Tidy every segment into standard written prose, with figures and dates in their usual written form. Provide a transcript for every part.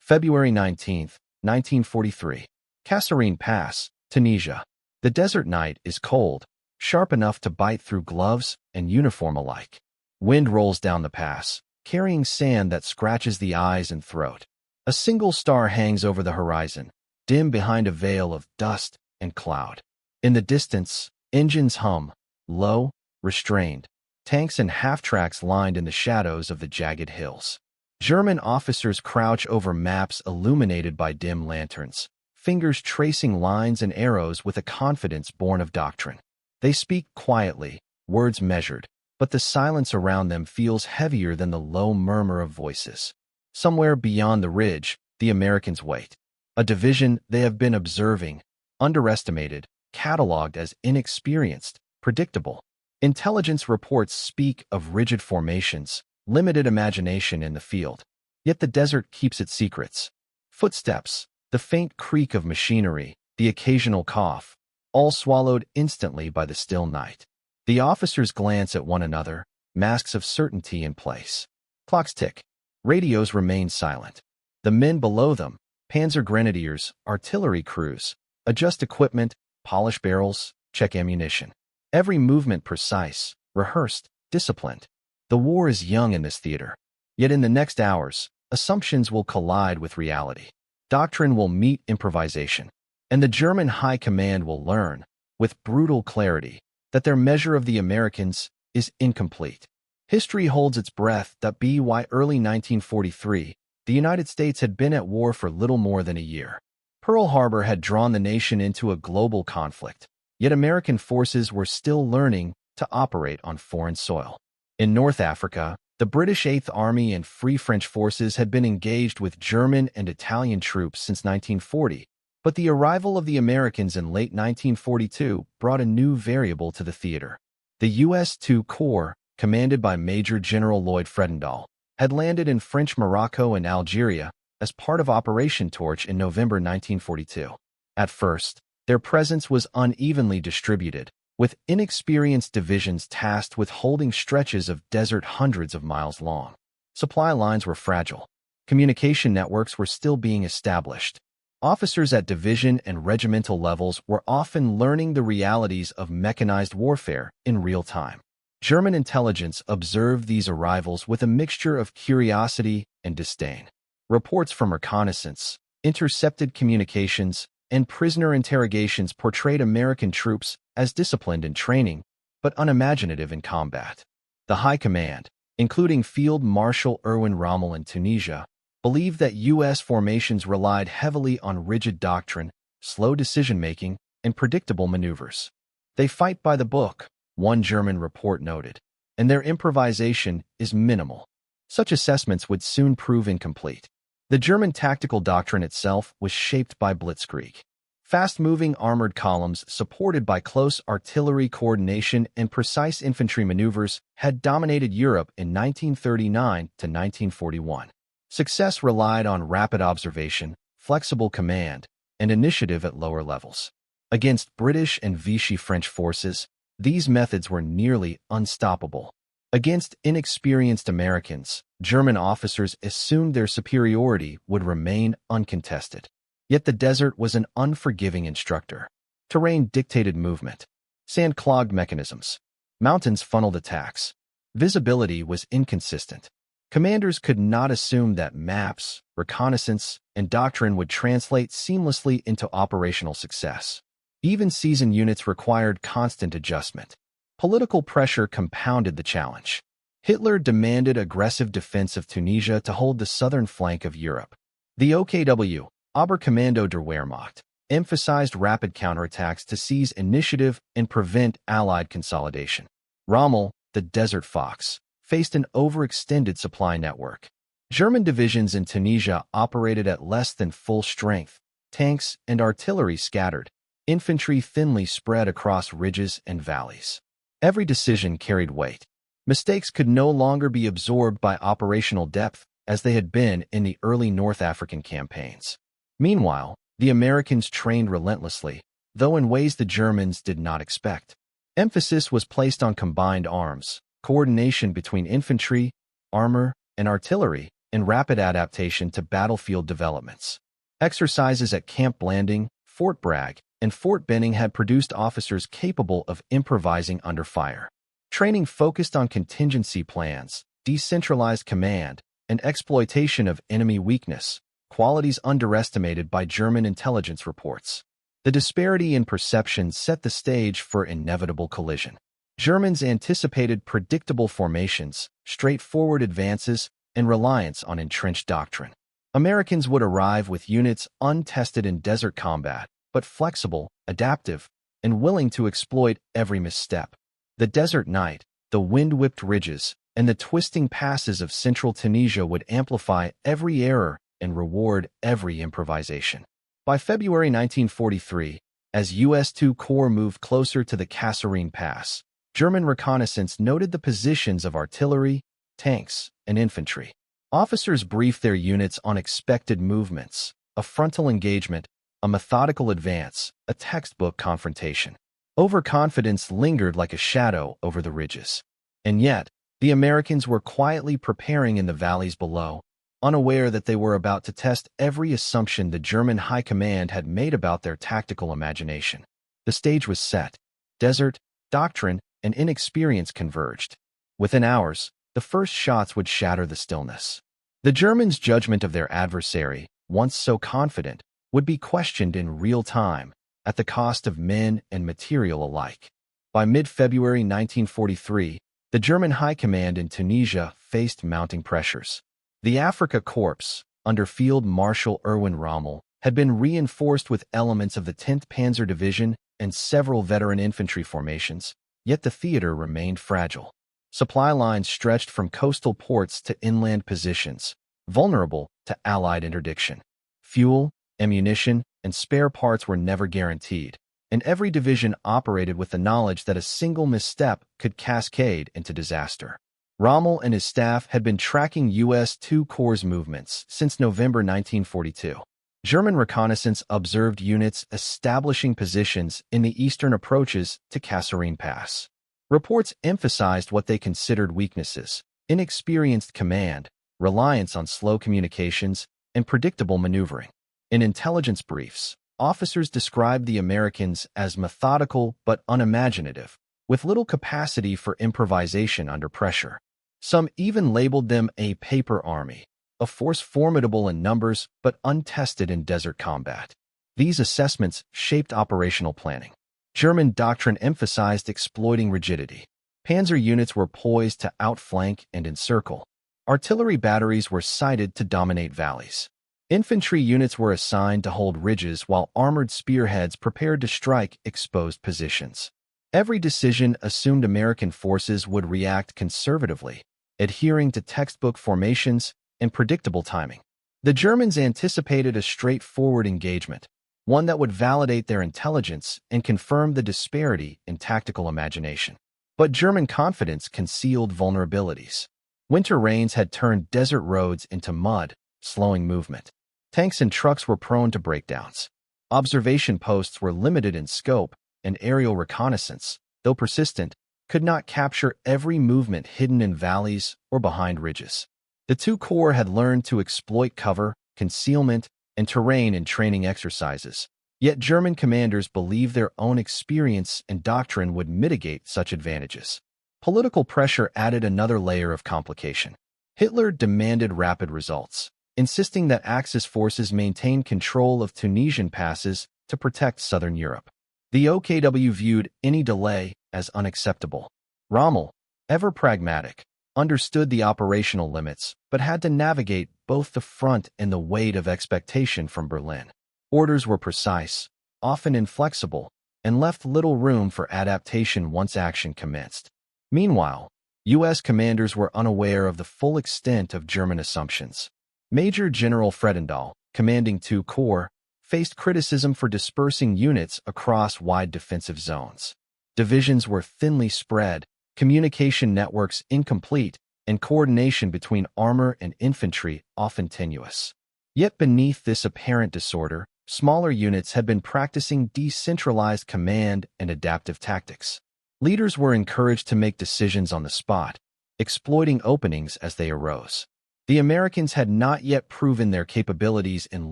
February 19, 1943. Kasserine Pass, Tunisia. The desert night is cold, sharp enough to bite through gloves and uniform alike. Wind rolls down the pass, carrying sand that scratches the eyes and throat. A single star hangs over the horizon, dim behind a veil of dust and cloud. In the distance, engines hum, low, restrained, tanks and half-tracks lined in the shadows of the jagged hills. German officers crouch over maps illuminated by dim lanterns, fingers tracing lines and arrows with a confidence born of doctrine. They speak quietly, words measured, but the silence around them feels heavier than the low murmur of voices. Somewhere beyond the ridge, the Americans wait. A division they have been observing, underestimated, catalogued as inexperienced, predictable. Intelligence reports speak of rigid formations, limited imagination in the field. Yet the desert keeps its secrets. Footsteps, the faint creak of machinery, the occasional cough, all swallowed instantly by the still night. The officers glance at one another, masks of certainty in place. Clocks tick. Radios remain silent. The men below them, panzer grenadiers, artillery crews, adjust equipment, polish barrels, check ammunition. Every movement precise, rehearsed, disciplined. The war is young in this theater. Yet in the next hours, assumptions will collide with reality. Doctrine will meet improvisation. And the German high command will learn, with brutal clarity, that their measure of the Americans is incomplete. History holds its breath that by early 1943, the United States had been at war for little more than a year. Pearl Harbor had drawn the nation into a global conflict, yet American forces were still learning to operate on foreign soil. In North Africa, the British Eighth Army and Free French forces had been engaged with German and Italian troops since 1940, but the arrival of the Americans in late 1942 brought a new variable to the theater. The U.S. II Corps, commanded by Major General Lloyd Fredendall, had landed in French Morocco and Algeria as part of Operation Torch in November 1942. At first, their presence was unevenly distributed, with inexperienced divisions tasked with holding stretches of desert hundreds of miles long. Supply lines were fragile. Communication networks were still being established. Officers at division and regimental levels were often learning the realities of mechanized warfare in real time. German intelligence observed these arrivals with a mixture of curiosity and disdain. Reports from reconnaissance, intercepted communications, and prisoner interrogations portrayed American troops as disciplined in training, but unimaginative in combat. The High Command, including Field Marshal Erwin Rommel in Tunisia, believed that U.S. formations relied heavily on rigid doctrine, slow decision-making, and predictable maneuvers. They fight by the book, one German report noted, and their improvisation is minimal. Such assessments would soon prove incomplete. The German tactical doctrine itself was shaped by blitzkrieg. Fast-moving armored columns supported by close artillery coordination and precise infantry maneuvers had dominated Europe in 1939 to 1941. Success relied on rapid observation, flexible command, and initiative at lower levels. Against British and Vichy French forces, these methods were nearly unstoppable. Against inexperienced Americans, German officers assumed their superiority would remain uncontested. Yet the desert was an unforgiving instructor. Terrain dictated movement. Sand clogged mechanisms. Mountains funneled attacks. Visibility was inconsistent. Commanders could not assume that maps, reconnaissance, and doctrine would translate seamlessly into operational success. Even seasoned units required constant adjustment. Political pressure compounded the challenge. Hitler demanded aggressive defense of Tunisia to hold the southern flank of Europe. The OKW, Oberkommando der Wehrmacht, emphasized rapid counterattacks to seize initiative and prevent Allied consolidation. Rommel, the Desert Fox, faced an overextended supply network. German divisions in Tunisia operated at less than full strength, tanks and artillery scattered, infantry thinly spread across ridges and valleys. Every decision carried weight. Mistakes could no longer be absorbed by operational depth as they had been in the early North African campaigns. Meanwhile, the Americans trained relentlessly, though in ways the Germans did not expect. Emphasis was placed on combined arms, coordination between infantry, armor, and artillery, and rapid adaptation to battlefield developments. Exercises at Camp Blanding, Fort Bragg, and Fort Benning had produced officers capable of improvising under fire. Training focused on contingency plans, decentralized command, and exploitation of enemy weakness, qualities underestimated by German intelligence reports. The disparity in perception set the stage for inevitable collision. Germans anticipated predictable formations, straightforward advances, and reliance on entrenched doctrine. Americans would arrive with units untested in desert combat, but flexible, adaptive, and willing to exploit every misstep. The desert night, the wind-whipped ridges, and the twisting passes of central Tunisia would amplify every error and reward every improvisation. By February 1943, as U.S. II Corps moved closer to the Kasserine Pass, German reconnaissance noted the positions of artillery, tanks, and infantry. Officers briefed their units on expected movements, a frontal engagement, a methodical advance, a textbook confrontation. Overconfidence lingered like a shadow over the ridges. And yet, the Americans were quietly preparing in the valleys below, unaware that they were about to test every assumption the German high command had made about their tactical imagination. The stage was set. Desert, doctrine, and inexperience converged. Within hours, the first shots would shatter the stillness. The Germans' judgment of their adversary, once so confident, would be questioned in real time, at the cost of men and material alike. By mid-February 1943, the German high command in Tunisia faced mounting pressures. The Afrika Korps, under Field Marshal Erwin Rommel, had been reinforced with elements of the 10th Panzer Division and several veteran infantry formations, yet the theater remained fragile. Supply lines stretched from coastal ports to inland positions, vulnerable to Allied interdiction. Fuel, ammunition, and spare parts were never guaranteed, and every division operated with the knowledge that a single misstep could cascade into disaster. Rommel and his staff had been tracking U.S. II Corps' movements since November 1942. German reconnaissance observed units establishing positions in the eastern approaches to Kasserine Pass. Reports emphasized what they considered weaknesses: inexperienced command, reliance on slow communications, and predictable maneuvering. In intelligence briefs, officers described the Americans as methodical but unimaginative, with little capacity for improvisation under pressure. Some even labeled them a paper army, a force formidable in numbers but untested in desert combat. These assessments shaped operational planning. German doctrine emphasized exploiting rigidity. Panzer units were poised to outflank and encircle. Artillery batteries were sighted to dominate valleys. Infantry units were assigned to hold ridges while armored spearheads prepared to strike exposed positions. Every decision assumed American forces would react conservatively, adhering to textbook formations and predictable timing. The Germans anticipated a straightforward engagement, one that would validate their intelligence and confirm the disparity in tactical imagination. But German confidence concealed vulnerabilities. Winter rains had turned desert roads into mud, slowing movement. Tanks and trucks were prone to breakdowns. Observation posts were limited in scope, and aerial reconnaissance, though persistent, could not capture every movement hidden in valleys or behind ridges. The II Corps had learned to exploit cover, concealment, and terrain in training exercises, yet German commanders believed their own experience and doctrine would mitigate such advantages. Political pressure added another layer of complication. Hitler demanded rapid results, insisting that Axis forces maintain control of Tunisian passes to protect southern Europe. The OKW viewed any delay as unacceptable. Rommel, ever pragmatic, understood the operational limits, but had to navigate both the front and the weight of expectation from Berlin. Orders were precise, often inflexible, and left little room for adaptation once action commenced. Meanwhile, U.S. commanders were unaware of the full extent of German assumptions. Major General Fredendall, commanding II Corps, faced criticism for dispersing units across wide defensive zones. Divisions were thinly spread, communication networks incomplete, and coordination between armor and infantry often tenuous. Yet beneath this apparent disorder, smaller units had been practicing decentralized command and adaptive tactics. Leaders were encouraged to make decisions on the spot, exploiting openings as they arose. The Americans had not yet proven their capabilities in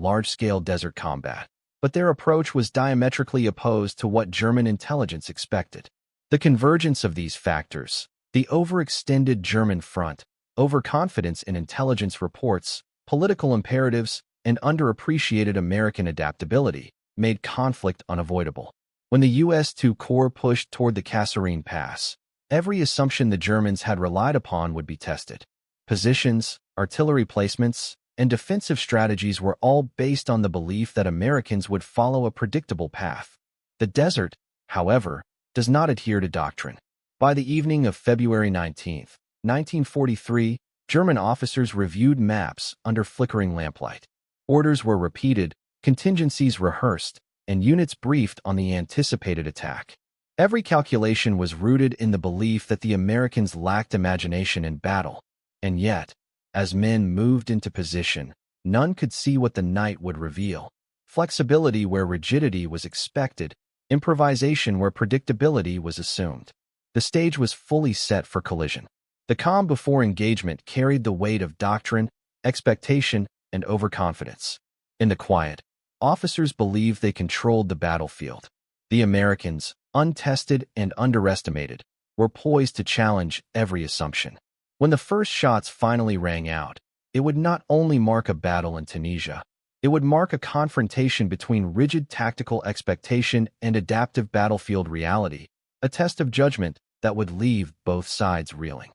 large-scale desert combat, but their approach was diametrically opposed to what German intelligence expected. The convergence of these factors, the overextended German front, overconfidence in intelligence reports, political imperatives, and underappreciated American adaptability, made conflict unavoidable. When the U.S. Two Corps pushed toward the Kasserine Pass, every assumption the Germans had relied upon would be tested. Positions, artillery placements, and defensive strategies were all based on the belief that Americans would follow a predictable path. The desert, however, does not adhere to doctrine. By the evening of February 19, 1943, German officers reviewed maps under flickering lamplight. Orders were repeated, contingencies rehearsed, and units briefed on the anticipated attack. Every calculation was rooted in the belief that the Americans lacked imagination in battle, and yet, as men moved into position, none could see what the night would reveal. Flexibility where rigidity was expected, improvisation where predictability was assumed. The stage was fully set for collision. The calm before engagement carried the weight of doctrine, expectation, and overconfidence. In the quiet, officers believed they controlled the battlefield. The Americans, untested and underestimated, were poised to challenge every assumption. When the first shots finally rang out, it would not only mark a battle in Tunisia, it would mark a confrontation between rigid tactical expectation and adaptive battlefield reality, a test of judgment that would leave both sides reeling.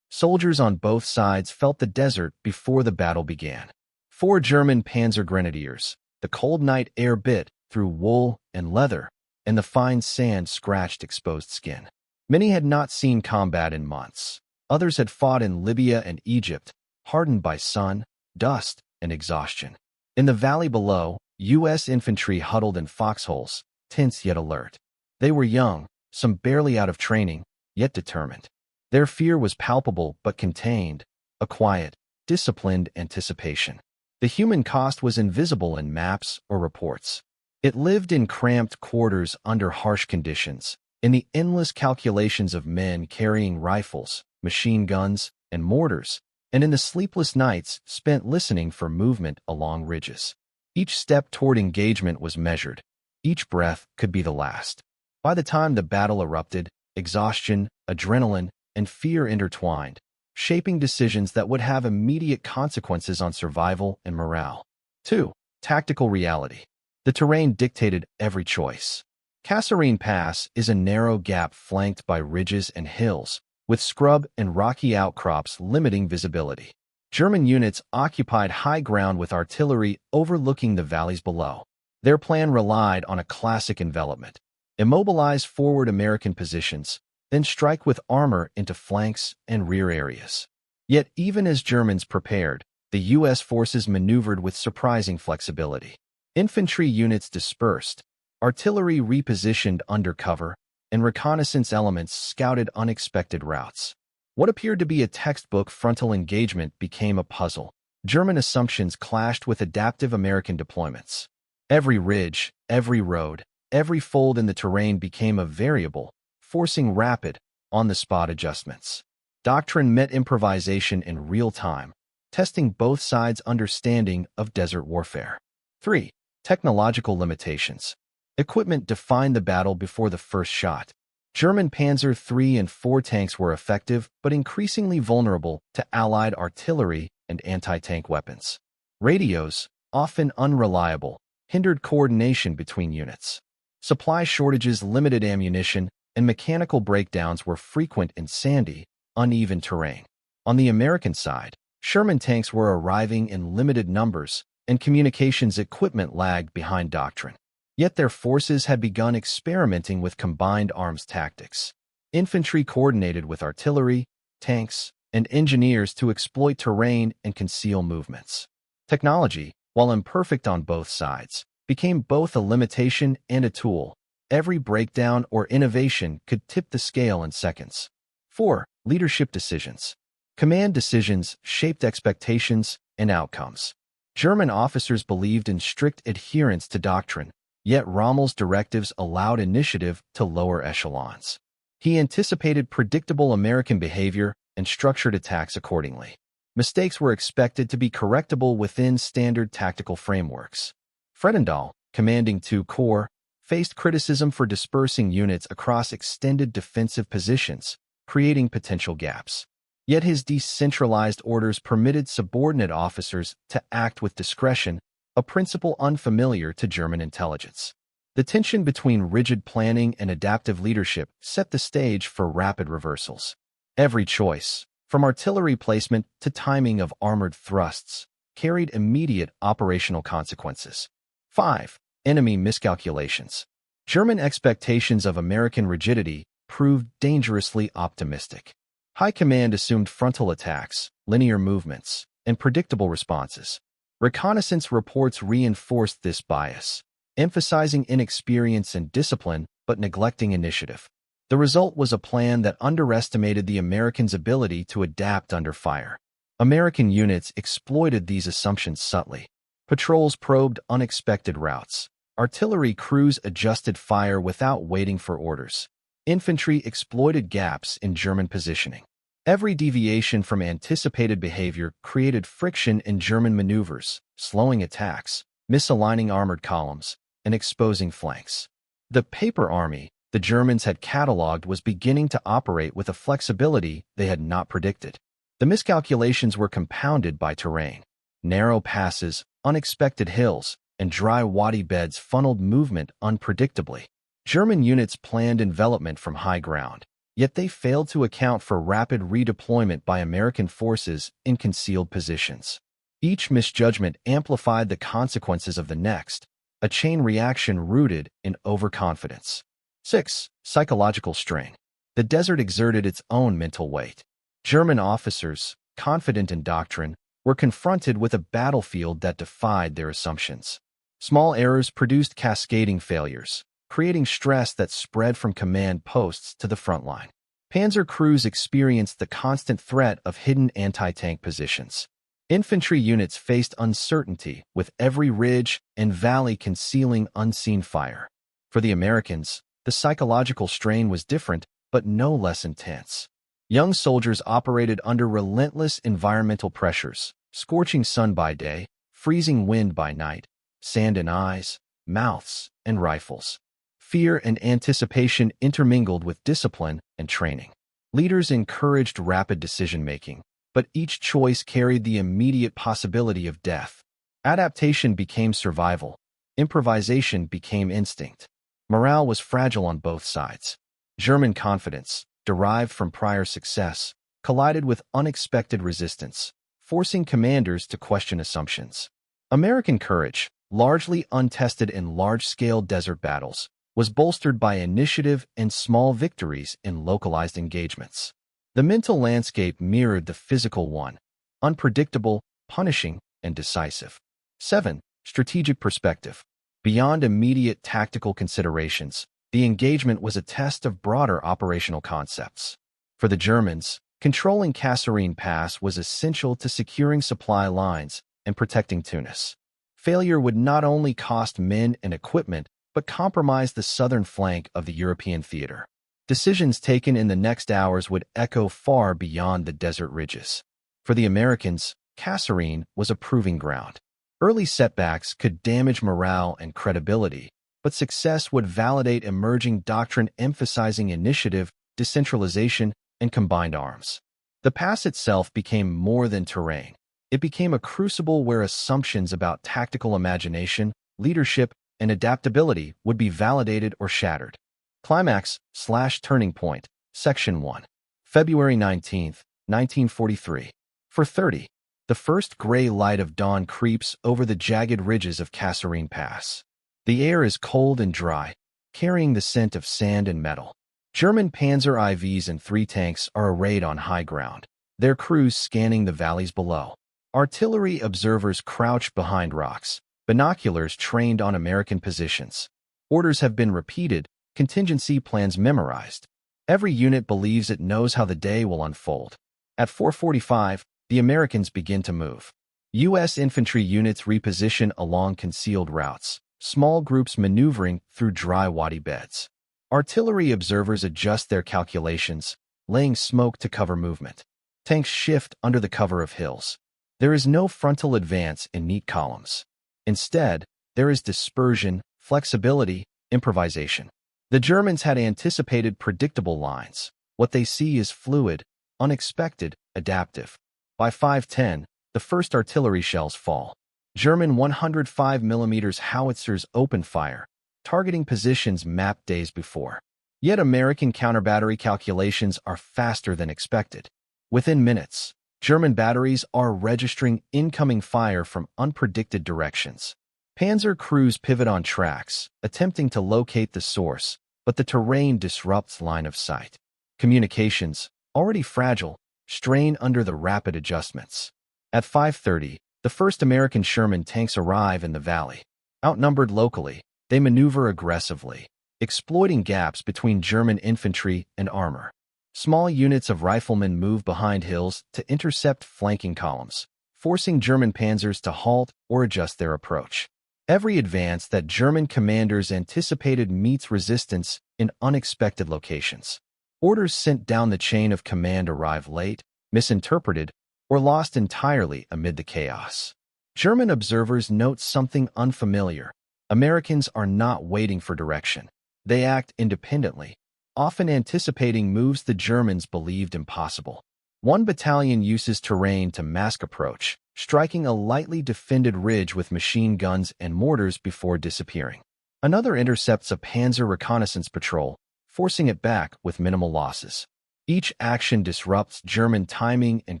Soldiers on both sides felt the desert before the battle began. 4 German Panzer Grenadiers, the cold night air bit through wool and leather, and the fine sand scratched exposed skin. Many had not seen combat in months. Others had fought in Libya and Egypt, hardened by sun, dust, and exhaustion. In the valley below, U.S. infantry huddled in foxholes, tense yet alert. They were young, some barely out of training, yet determined. Their fear was palpable but contained, a quiet, disciplined anticipation. The human cost was invisible in maps or reports. It lived in cramped quarters under harsh conditions, in the endless calculations of men carrying rifles, machine guns, and mortars, and in the sleepless nights spent listening for movement along ridges. Each step toward engagement was measured. Each breath could be the last. By the time the battle erupted, exhaustion, adrenaline, and fear intertwined, shaping decisions that would have immediate consequences on survival and morale. 2. Tactical reality. The terrain dictated every choice. Kasserine Pass is a narrow gap flanked by ridges and hills, with scrub and rocky outcrops limiting visibility. German units occupied high ground with artillery overlooking the valleys below. Their plan relied on a classic envelopment. Immobilize forward American positions, then strike with armor into flanks and rear areas. Yet even as Germans prepared, the U.S. forces maneuvered with surprising flexibility. Infantry units dispersed, artillery repositioned under cover, and reconnaissance elements scouted unexpected routes. What appeared to be a textbook frontal engagement became a puzzle. German assumptions clashed with adaptive American deployments. Every ridge, every road, every fold in the terrain became a variable, forcing rapid, on-the-spot adjustments. Doctrine met improvisation in real time, testing both sides' understanding of desert warfare. 3. Technological limitations. Equipment defined the battle before the first shot. German Panzer III and IV tanks were effective but increasingly vulnerable to Allied artillery and anti-tank weapons. Radios, often unreliable, hindered coordination between units. Supply shortages limited ammunition, and mechanical breakdowns were frequent in sandy, uneven terrain. On the American side, Sherman tanks were arriving in limited numbers, and communications equipment lagged behind doctrine. Yet their forces had begun experimenting with combined arms tactics. Infantry coordinated with artillery, tanks, and engineers to exploit terrain and conceal movements. Technology, while imperfect on both sides, became both a limitation and a tool. Every breakdown or innovation could tip the scale in seconds. 4. Leadership decisions. Command decisions shaped expectations and outcomes. German officers believed in strict adherence to doctrine, yet Rommel's directives allowed initiative to lower echelons. He anticipated predictable American behavior and structured attacks accordingly. Mistakes were expected to be correctable within standard tactical frameworks. Fredendall, commanding 2 Corps, faced criticism for dispersing units across extended defensive positions, creating potential gaps. Yet his decentralized orders permitted subordinate officers to act with discretion, a principle unfamiliar to German intelligence. The tension between rigid planning and adaptive leadership set the stage for rapid reversals. Every choice, from artillery placement to timing of armored thrusts, carried immediate operational consequences. 5. Enemy miscalculations. German expectations of American rigidity proved dangerously optimistic. High command assumed frontal attacks, linear movements, and predictable responses. Reconnaissance reports reinforced this bias, emphasizing inexperience and discipline but neglecting initiative. The result was a plan that underestimated the Americans' ability to adapt under fire. American units exploited these assumptions subtly. Patrols probed unexpected routes. Artillery crews adjusted fire without waiting for orders. Infantry exploited gaps in German positioning. Every deviation from anticipated behavior created friction in German maneuvers, slowing attacks, misaligning armored columns, and exposing flanks. The paper army the Germans had cataloged was beginning to operate with a flexibility they had not predicted. The miscalculations were compounded by terrain. Narrow passes, unexpected hills, and dry wadi beds funneled movement unpredictably. German units planned envelopment from high ground, yet they failed to account for rapid redeployment by American forces in concealed positions. Each misjudgment amplified the consequences of the next, a chain reaction rooted in overconfidence. 6. Psychological strain. The desert exerted its own mental weight. German officers, confident in doctrine, were confronted with a battlefield that defied their assumptions. Small errors produced cascading failures, creating stress that spread from command posts to the front line. Panzer crews experienced the constant threat of hidden anti-tank positions. Infantry units faced uncertainty, with every ridge and valley concealing unseen fire. For the Americans, the psychological strain was different, but no less intense. Young soldiers operated under relentless environmental pressures, scorching sun by day, freezing wind by night, sand in eyes, mouths, and rifles. Fear and anticipation intermingled with discipline and training. Leaders encouraged rapid decision-making, but each choice carried the immediate possibility of death. Adaptation became survival. Improvisation became instinct. Morale was fragile on both sides. German confidence, derived from prior success, collided with unexpected resistance, forcing commanders to question assumptions. American courage, largely untested in large-scale desert battles, was bolstered by initiative and small victories in localized engagements. The mental landscape mirrored the physical one, unpredictable, punishing, and decisive. 7. Strategic perspective. Beyond immediate tactical considerations, the engagement was a test of broader operational concepts. For the Germans, controlling Kasserine Pass was essential to securing supply lines and protecting Tunis. Failure would not only cost men and equipment, but compromise the southern flank of the European theater. Decisions taken in the next hours would echo far beyond the desert ridges. For the Americans, Kasserine was a proving ground. Early setbacks could damage morale and credibility, but success would validate emerging doctrine emphasizing initiative, decentralization, and combined arms. The pass itself became more than terrain. It became a crucible where assumptions about tactical imagination, leadership, and adaptability would be validated or shattered. Climax/turning point, Section 1. February 19, 1943. For 30. The first gray light of dawn creeps over the jagged ridges of Kasserine Pass. The air is cold and dry, carrying the scent of sand and metal. German Panzer IVs and 3 tanks are arrayed on high ground, their crews scanning the valleys below. Artillery observers crouch behind rocks, binoculars trained on American positions. Orders have been repeated, contingency plans memorized. Every unit believes it knows how the day will unfold. At 4:45, the Americans begin to move. U.S. infantry units reposition along concealed routes, small groups maneuvering through dry wadi beds. Artillery observers adjust their calculations, laying smoke to cover movement. Tanks shift under the cover of hills. There is no frontal advance in neat columns. Instead, there is dispersion, flexibility, improvisation. The Germans had anticipated predictable lines. What they see is fluid, unexpected, adaptive. By 5:10, the first artillery shells fall. German 105 mm howitzers open fire, targeting positions mapped days before. Yet American counter-battery calculations are faster than expected. Within minutes, German batteries are registering incoming fire from unpredicted directions. Panzer crews pivot on tracks, attempting to locate the source, but the terrain disrupts line of sight. Communications, already fragile, strain under the rapid adjustments. At 5:30, the first American Sherman tanks arrive in the valley. Outnumbered locally, they maneuver aggressively, exploiting gaps between German infantry and armor. Small units of riflemen move behind hills to intercept flanking columns, forcing German panzers to halt or adjust their approach. Every advance that German commanders anticipated meets resistance in unexpected locations. Orders sent down the chain of command arrive late, misinterpreted, or lost entirely amid the chaos. German observers note something unfamiliar. Americans are not waiting for direction. They act independently, often anticipating moves the Germans believed impossible. One battalion uses terrain to mask approach, striking a lightly defended ridge with machine guns and mortars before disappearing. Another intercepts a panzer reconnaissance patrol, forcing it back with minimal losses. Each action disrupts German timing and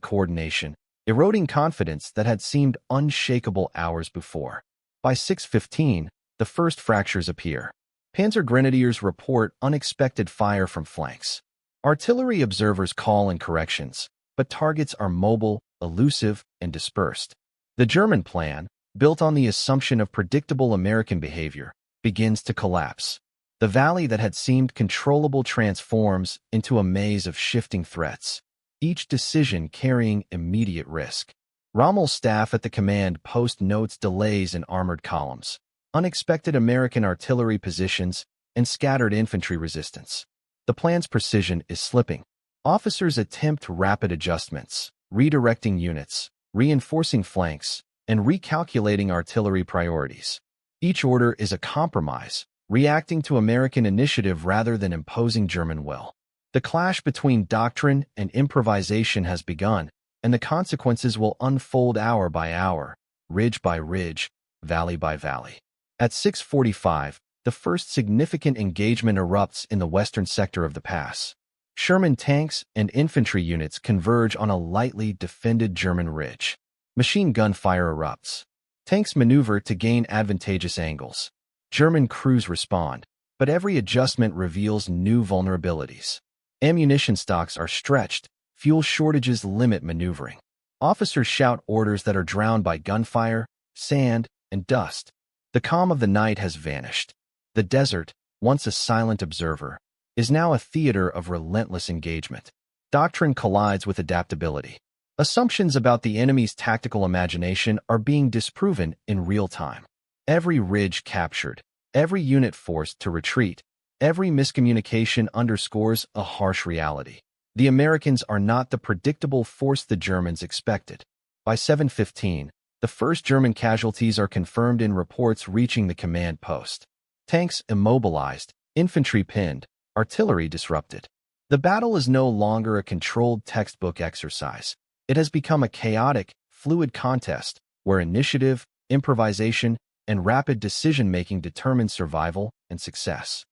coordination, eroding confidence that had seemed unshakable hours before. By 6:15, the first fractures appear. Panzer grenadiers report unexpected fire from flanks. Artillery observers call in corrections, but targets are mobile, elusive, and dispersed. The German plan, built on the assumption of predictable American behavior, begins to collapse. The valley that had seemed controllable transforms into a maze of shifting threats, each decision carrying immediate risk. Rommel's staff at the command post notes delays in armored columns, unexpected American artillery positions, and scattered infantry resistance. The plan's precision is slipping. Officers attempt rapid adjustments, redirecting units, reinforcing flanks, and recalculating artillery priorities. Each order is a compromise, reacting to American initiative rather than imposing German will. The clash between doctrine and improvisation has begun, and the consequences will unfold hour by hour, ridge by ridge, valley by valley. At 6:45, the first significant engagement erupts in the western sector of the pass. Sherman tanks and infantry units converge on a lightly defended German ridge. Machine gun fire erupts. Tanks maneuver to gain advantageous angles. German crews respond, but every adjustment reveals new vulnerabilities. Ammunition stocks are stretched, fuel shortages limit maneuvering. Officers shout orders that are drowned by gunfire, sand, and dust. The calm of the night has vanished. The desert, once a silent observer, is now a theater of relentless engagement. Doctrine collides with adaptability. Assumptions about the enemy's tactical imagination are being disproven in real time. Every ridge captured, every unit forced to retreat, every miscommunication underscores a harsh reality. The Americans are not the predictable force the Germans expected. By 7:15, the first German casualties are confirmed in reports reaching the command post. Tanks immobilized, infantry pinned, artillery disrupted. The battle is no longer a controlled textbook exercise. It has become a chaotic, fluid contest where initiative, improvisation, and rapid decision-making determine survival and success.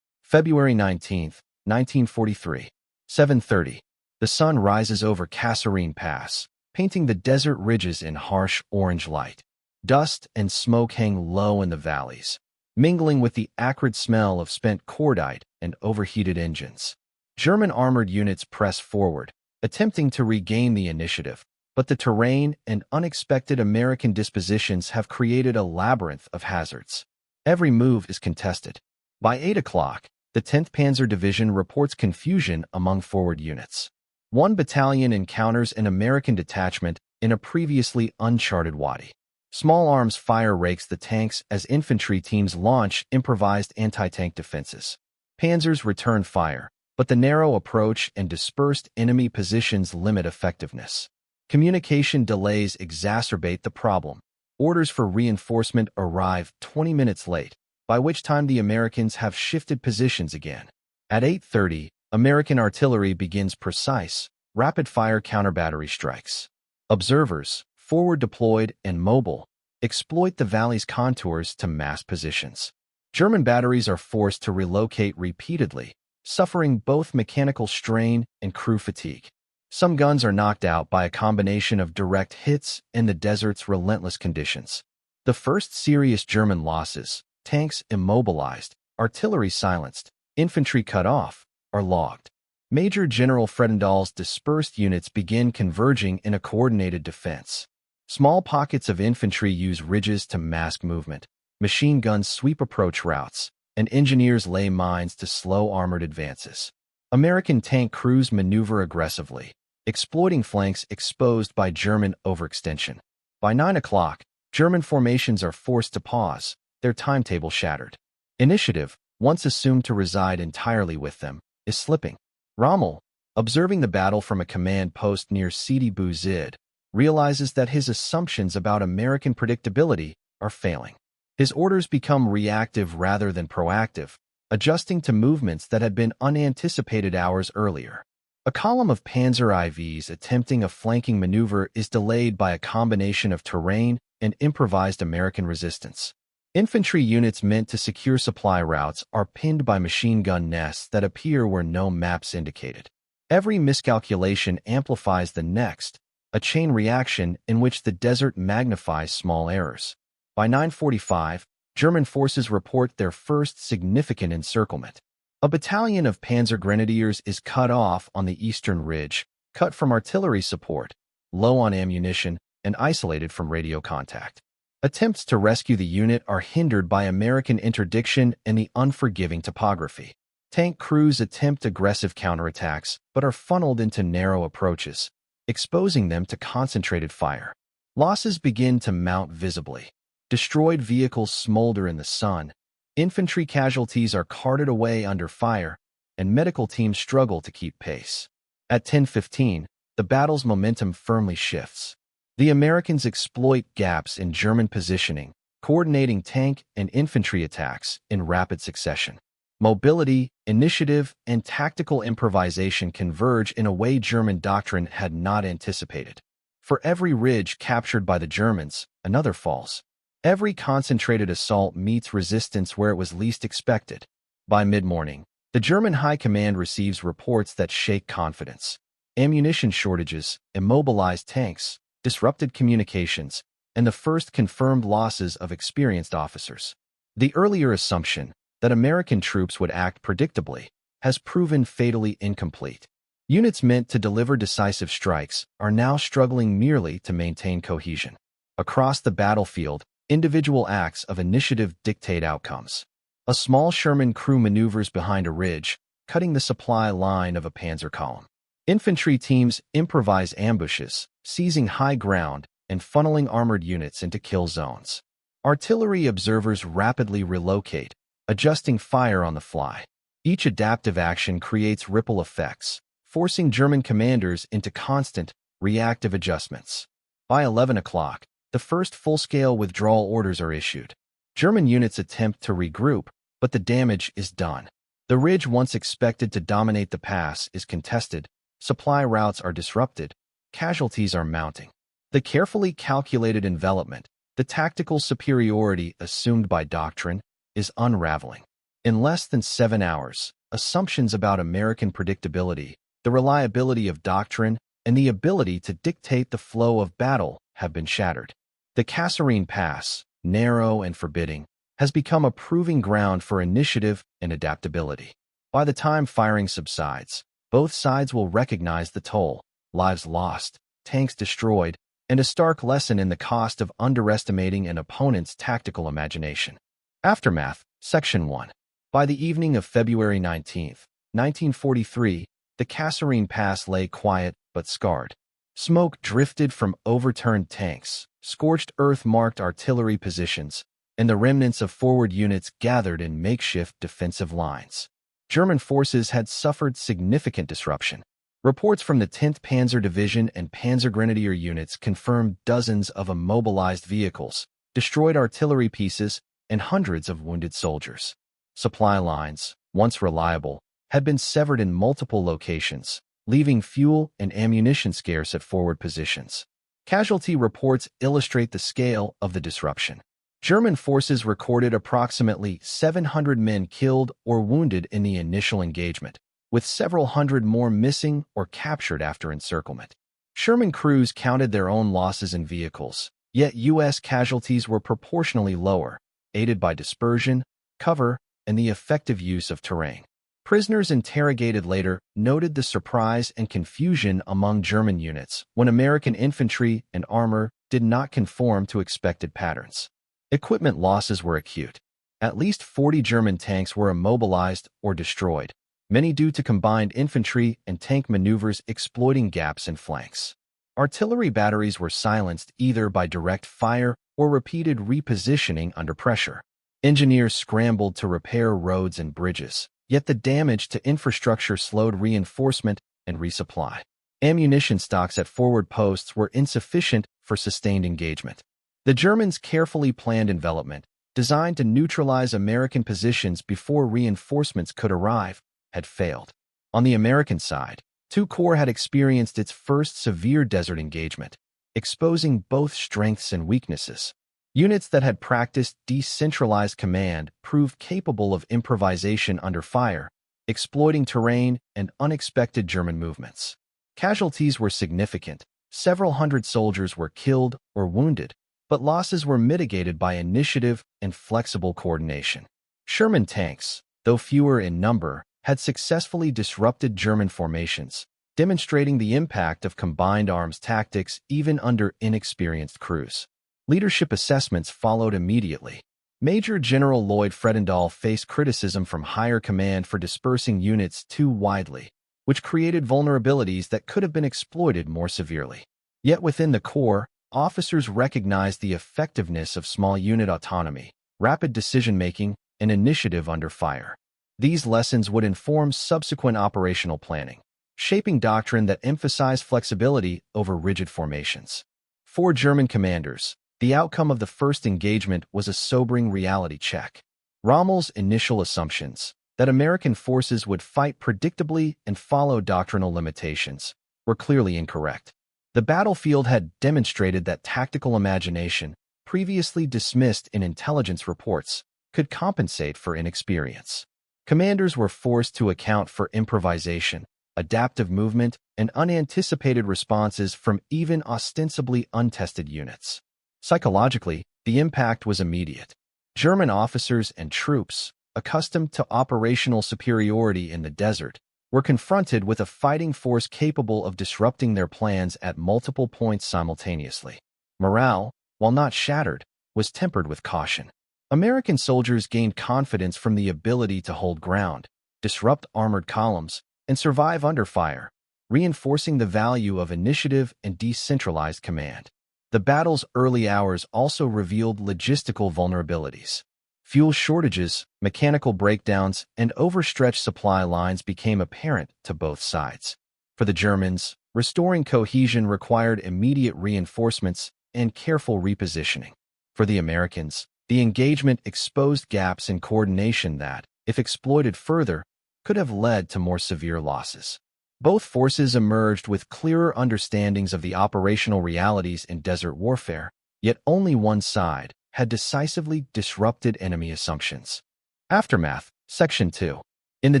February 19, 1943, 7:30. The sun rises over Kasserine Pass, painting the desert ridges in harsh orange light. Dust and smoke hang low in the valleys, mingling with the acrid smell of spent cordite and overheated engines. German armored units press forward, attempting to regain the initiative, but the terrain and unexpected American dispositions have created a labyrinth of hazards. Every move is contested. By 8 o'clock, the 10th Panzer Division reports confusion among forward units. One battalion encounters an American detachment in a previously uncharted wadi. Small arms fire rakes the tanks as infantry teams launch improvised anti-tank defenses. Panzers return fire, but the narrow approach and dispersed enemy positions limit effectiveness. Communication delays exacerbate the problem. Orders for reinforcement arrive 20 minutes late, by which time the Americans have shifted positions again. At 8:30, American artillery begins precise, rapid-fire counter-battery strikes. Observers, forward deployed and mobile, exploit the valley's contours to mass positions. German batteries are forced to relocate repeatedly, suffering both mechanical strain and crew fatigue. Some guns are knocked out by a combination of direct hits and the desert's relentless conditions. The first serious German losses, tanks immobilized, artillery silenced, infantry cut off, are logged. Major General Fredendall's dispersed units begin converging in a coordinated defense. Small pockets of infantry use ridges to mask movement, machine guns sweep approach routes, and engineers lay mines to slow armored advances. American tank crews maneuver aggressively, exploiting flanks exposed by German overextension. By 9 o'clock, German formations are forced to pause, their timetable shattered. Initiative, once assumed to reside entirely with them, is slipping. Rommel, observing the battle from a command post near Sidi Bouzid, realizes that his assumptions about American predictability are failing. His orders become reactive rather than proactive, adjusting to movements that had been unanticipated hours earlier. A column of Panzer IVs attempting a flanking maneuver is delayed by a combination of terrain and improvised American resistance. Infantry units meant to secure supply routes are pinned by machine gun nests that appear where no maps indicated. Every miscalculation amplifies the next, a chain reaction in which the desert magnifies small errors. By 9:45, German forces report their first significant encirclement. A battalion of Panzer Grenadiers is cut off on the eastern ridge, cut from artillery support, low on ammunition, and isolated from radio contact. Attempts to rescue the unit are hindered by American interdiction and the unforgiving topography. Tank crews attempt aggressive counterattacks but are funneled into narrow approaches, exposing them to concentrated fire. Losses begin to mount visibly. Destroyed vehicles smolder in the sun, infantry casualties are carted away under fire, and medical teams struggle to keep pace. At 10:15, the battle's momentum firmly shifts. The Americans exploit gaps in German positioning, coordinating tank and infantry attacks in rapid succession. Mobility, initiative, and tactical improvisation converge in a way German doctrine had not anticipated. For every ridge captured by the Germans, another falls. Every concentrated assault meets resistance where it was least expected. By mid-morning, the German High Command receives reports that shake confidence. Ammunition shortages, immobilized tanks, disrupted communications, and the first confirmed losses of experienced officers. The earlier assumption that American troops would act predictably has proven fatally incomplete. Units meant to deliver decisive strikes are now struggling merely to maintain cohesion. Across the battlefield, individual acts of initiative dictate outcomes. A small Sherman crew maneuvers behind a ridge, cutting the supply line of a panzer column. Infantry teams improvise ambushes, seizing high ground and funneling armored units into kill zones. Artillery observers rapidly relocate, adjusting fire on the fly. Each adaptive action creates ripple effects, forcing German commanders into constant, reactive adjustments. By 11 o'clock, the first full-scale withdrawal orders are issued. German units attempt to regroup, but the damage is done. The ridge once expected to dominate the pass is contested, supply routes are disrupted, casualties are mounting. The carefully calculated envelopment, the tactical superiority assumed by doctrine, is unraveling. In less than 7 hours, assumptions about American predictability, the reliability of doctrine, and the ability to dictate the flow of battle have been shattered. The Kasserine Pass, narrow and forbidding, has become a proving ground for initiative and adaptability. By the time firing subsides, both sides will recognize the toll, lives lost, tanks destroyed, and a stark lesson in the cost of underestimating an opponent's tactical imagination. Aftermath, Section 1. By the evening of February 19, 1943, the Kasserine Pass lay quiet but scarred. Smoke drifted from overturned tanks, scorched earth marked artillery positions, and the remnants of forward units gathered in makeshift defensive lines. German forces had suffered significant disruption. Reports from the 10th Panzer Division and Panzergrenadier units confirmed dozens of immobilized vehicles, destroyed artillery pieces, and hundreds of wounded soldiers. Supply lines, once reliable, had been severed in multiple locations, leaving fuel and ammunition scarce at forward positions. Casualty reports illustrate the scale of the disruption. German forces recorded approximately 700 men killed or wounded in the initial engagement, with several hundred more missing or captured after encirclement. Sherman crews counted their own losses in vehicles, yet U.S. casualties were proportionally lower, aided by dispersion, cover, and the effective use of terrain. Prisoners interrogated later noted the surprise and confusion among German units when American infantry and armor did not conform to expected patterns. Equipment losses were acute. At least 40 German tanks were immobilized or destroyed, many due to combined infantry and tank maneuvers exploiting gaps in flanks. Artillery batteries were silenced either by direct fire or repeated repositioning under pressure. Engineers scrambled to repair roads and bridges, yet the damage to infrastructure slowed reinforcement and resupply. Ammunition stocks at forward posts were insufficient for sustained engagement. The Germans' carefully planned envelopment, designed to neutralize American positions before reinforcements could arrive, had failed. On the American side, II Corps had experienced its first severe desert engagement, exposing both strengths and weaknesses. Units that had practiced decentralized command proved capable of improvisation under fire, exploiting terrain and unexpected German movements. Casualties were significant. Several hundred soldiers were killed or wounded, but losses were mitigated by initiative and flexible coordination. Sherman tanks, though fewer in number, had successfully disrupted German formations, demonstrating the impact of combined arms tactics even under inexperienced crews. Leadership assessments followed immediately. Major General Lloyd Fredendall faced criticism from higher command for dispersing units too widely, which created vulnerabilities that could have been exploited more severely. Yet within the Corps, officers recognized the effectiveness of small unit autonomy, rapid decision-making, and initiative under fire. These lessons would inform subsequent operational planning, shaping doctrine that emphasized flexibility over rigid formations. For German commanders, the outcome of the first engagement was a sobering reality check. Rommel's initial assumptions, that American forces would fight predictably and follow doctrinal limitations, were clearly incorrect. The battlefield had demonstrated that tactical imagination, previously dismissed in intelligence reports, could compensate for inexperience. Commanders were forced to account for improvisation, adaptive movement, and unanticipated responses from even ostensibly untested units. Psychologically, the impact was immediate. German officers and troops, accustomed to operational superiority in the desert, were confronted with a fighting force capable of disrupting their plans at multiple points simultaneously. Morale, while not shattered, was tempered with caution. American soldiers gained confidence from the ability to hold ground, disrupt armored columns, and survive under fire, reinforcing the value of initiative and decentralized command. The battle's early hours also revealed logistical vulnerabilities. Fuel shortages, mechanical breakdowns, and overstretched supply lines became apparent to both sides. For the Germans, restoring cohesion required immediate reinforcements and careful repositioning. For the Americans, the engagement exposed gaps in coordination that, if exploited further, could have led to more severe losses. Both forces emerged with clearer understandings of the operational realities in desert warfare, yet only one side had decisively disrupted enemy assumptions. Aftermath, Section 2. In the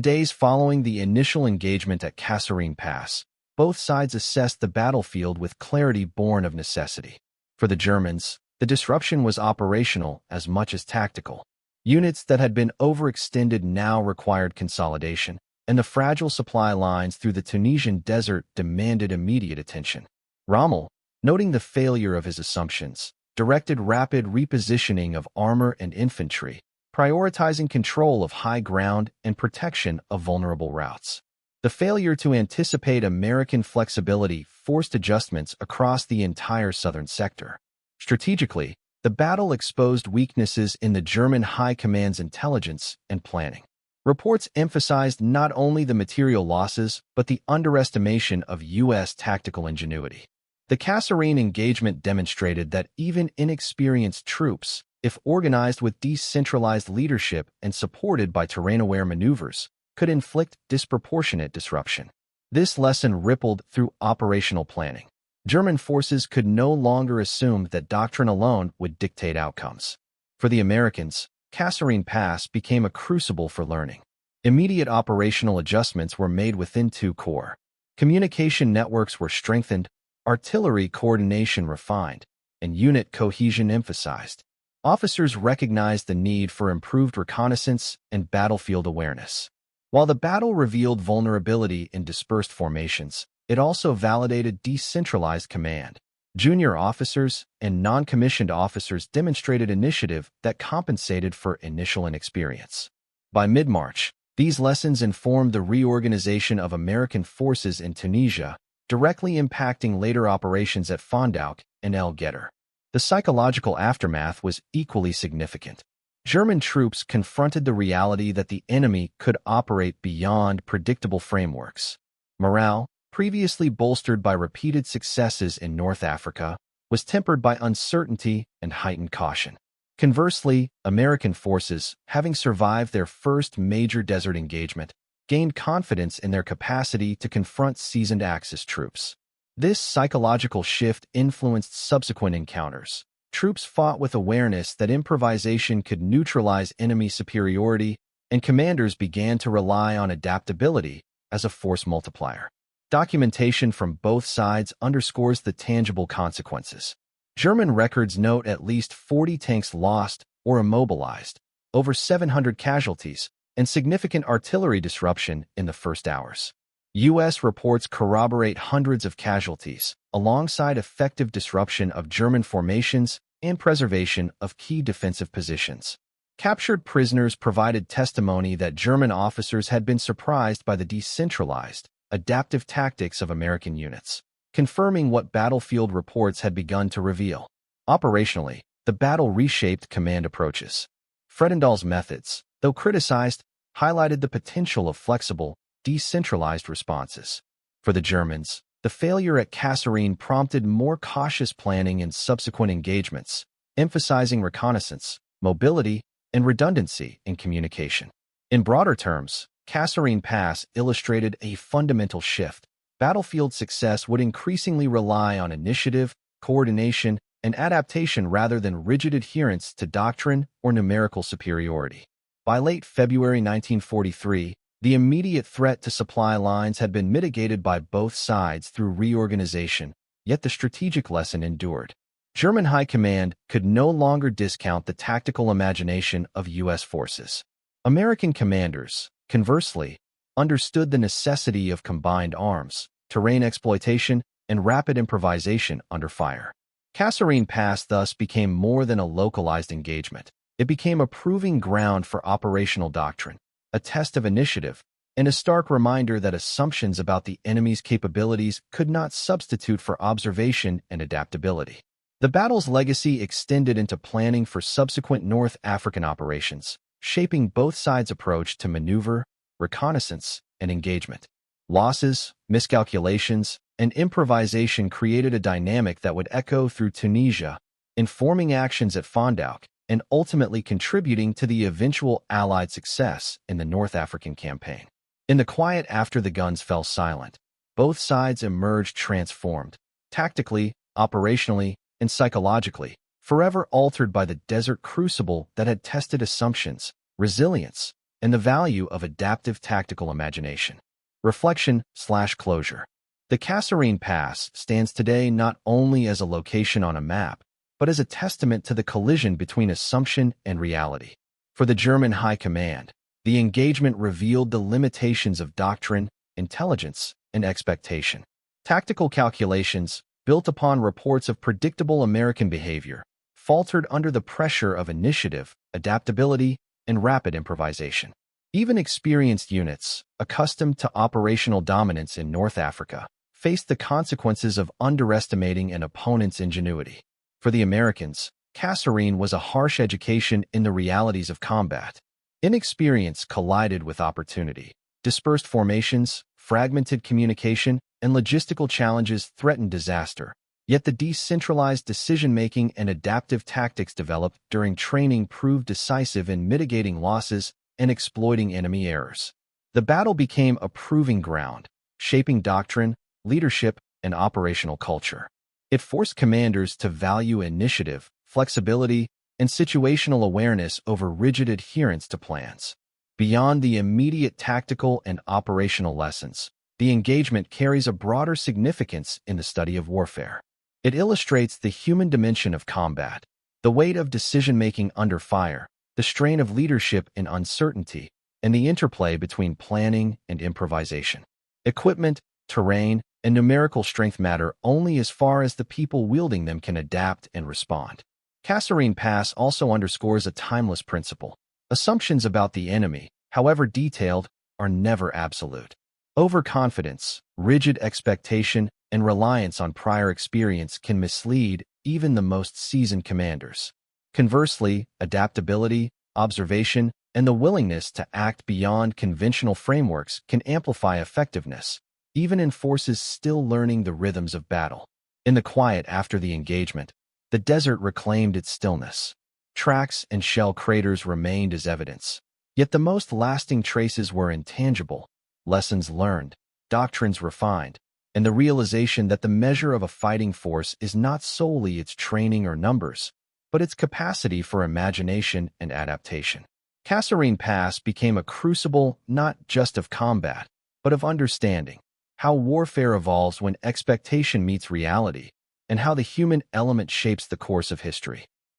days following the initial engagement at Kasserine Pass, both sides assessed the battlefield with clarity born of necessity. For the Germans, the disruption was operational as much as tactical. Units that had been overextended now required consolidation, and the fragile supply lines through the Tunisian desert demanded immediate attention. Rommel, noting the failure of his assumptions, directed rapid repositioning of armor and infantry, prioritizing control of high ground and protection of vulnerable routes. The failure to anticipate American flexibility forced adjustments across the entire southern sector. Strategically, the battle exposed weaknesses in the German high command's intelligence and planning. Reports emphasized not only the material losses, but the underestimation of U.S. tactical ingenuity. The Kasserine engagement demonstrated that even inexperienced troops, if organized with decentralized leadership and supported by terrain-aware maneuvers, could inflict disproportionate disruption. This lesson rippled through operational planning. German forces could no longer assume that doctrine alone would dictate outcomes. For the Americans, Kasserine Pass became a crucible for learning. Immediate operational adjustments were made within two corps. Communication networks were strengthened, artillery coordination refined, and unit cohesion emphasized. Officers recognized the need for improved reconnaissance and battlefield awareness. While the battle revealed vulnerability in dispersed formations, it also validated decentralized command. Junior officers and non-commissioned officers demonstrated initiative that compensated for initial inexperience. By mid-March, these lessons informed the reorganization of American forces in Tunisia, directly impacting later operations at Fondouk and El Getter. The psychological aftermath was equally significant. German troops confronted the reality that the enemy could operate beyond predictable frameworks. Morale, previously bolstered by repeated successes in North Africa, was tempered by uncertainty and heightened caution. Conversely, American forces, having survived their first major desert engagement, gained confidence in their capacity to confront seasoned Axis troops. This psychological shift influenced subsequent encounters. Troops fought with awareness that improvisation could neutralize enemy superiority, and commanders began to rely on adaptability as a force multiplier. Documentation from both sides underscores the tangible consequences. German records note at least 40 tanks lost or immobilized, over 700 casualties, and significant artillery disruption in the first hours. U.S. reports corroborate hundreds of casualties, alongside effective disruption of German formations and preservation of key defensive positions. Captured prisoners provided testimony that German officers had been surprised by the decentralized, adaptive tactics of American units, confirming what battlefield reports had begun to reveal. Operationally, the battle reshaped command approaches. Fredendall's methods, though criticized, highlighted the potential of flexible, decentralized responses. For the Germans, the failure at Kasserine prompted more cautious planning in subsequent engagements, emphasizing reconnaissance, mobility, and redundancy in communication. In broader terms, Kasserine Pass illustrated a fundamental shift. Battlefield success would increasingly rely on initiative, coordination, and adaptation rather than rigid adherence to doctrine or numerical superiority. By late February 1943, the immediate threat to supply lines had been mitigated by both sides through reorganization, yet the strategic lesson endured. German high command could no longer discount the tactical imagination of U.S. forces. American commanders, conversely, understood the necessity of combined arms, terrain exploitation, and rapid improvisation under fire. Kasserine Pass thus became more than a localized engagement. It became a proving ground for operational doctrine, a test of initiative, and a stark reminder that assumptions about the enemy's capabilities could not substitute for observation and adaptability. The battle's legacy extended into planning for subsequent North African operations, shaping both sides' approach to maneuver, reconnaissance, and engagement. Losses, miscalculations, and improvisation created a dynamic that would echo through Tunisia, informing actions at Fondouk and ultimately contributing to the eventual Allied success in the North African campaign. In the quiet after the guns fell silent, both sides emerged transformed, tactically, operationally, and psychologically, forever altered by the desert crucible that had tested assumptions, resilience, and the value of adaptive tactical imagination. Reflection/closure. The Kasserine Pass stands today not only as a location on a map, but as a testament to the collision between assumption and reality. For the German High Command, the engagement revealed the limitations of doctrine, intelligence, and expectation. Tactical calculations, built upon reports of predictable American behavior, faltered under the pressure of initiative, adaptability, and rapid improvisation. Even experienced units, accustomed to operational dominance in North Africa, faced the consequences of underestimating an opponent's ingenuity. For the Americans, Kasserine was a harsh education in the realities of combat. Inexperience collided with opportunity. Dispersed formations, fragmented communication, and logistical challenges threatened disaster. Yet the decentralized decision-making and adaptive tactics developed during training proved decisive in mitigating losses and exploiting enemy errors. The battle became a proving ground, shaping doctrine, leadership, and operational culture. It forced commanders to value initiative, flexibility, and situational awareness over rigid adherence to plans. Beyond the immediate tactical and operational lessons, the engagement carries a broader significance in the study of warfare. It illustrates the human dimension of combat, the weight of decision-making under fire, the strain of leadership in uncertainty, and the interplay between planning and improvisation. Equipment, terrain, and numerical strength matter only as far as the people wielding them can adapt and respond. Kasserine Pass also underscores a timeless principle. Assumptions about the enemy, however detailed, are never absolute. Overconfidence, rigid expectation, and reliance on prior experience can mislead even the most seasoned commanders. Conversely, adaptability, observation, and the willingness to act beyond conventional frameworks can amplify effectiveness, even in forces still learning the rhythms of battle. In the quiet after the engagement, the desert reclaimed its stillness. Tracks and shell craters remained as evidence. Yet the most lasting traces were intangible: lessons learned, doctrines refined, and the realization that the measure of a fighting force is not solely its training or numbers, but its capacity for imagination and adaptation. Kasserine Pass became a crucible not just of combat, but of understanding, how warfare evolves when expectation meets reality, and how the human element shapes the course of history.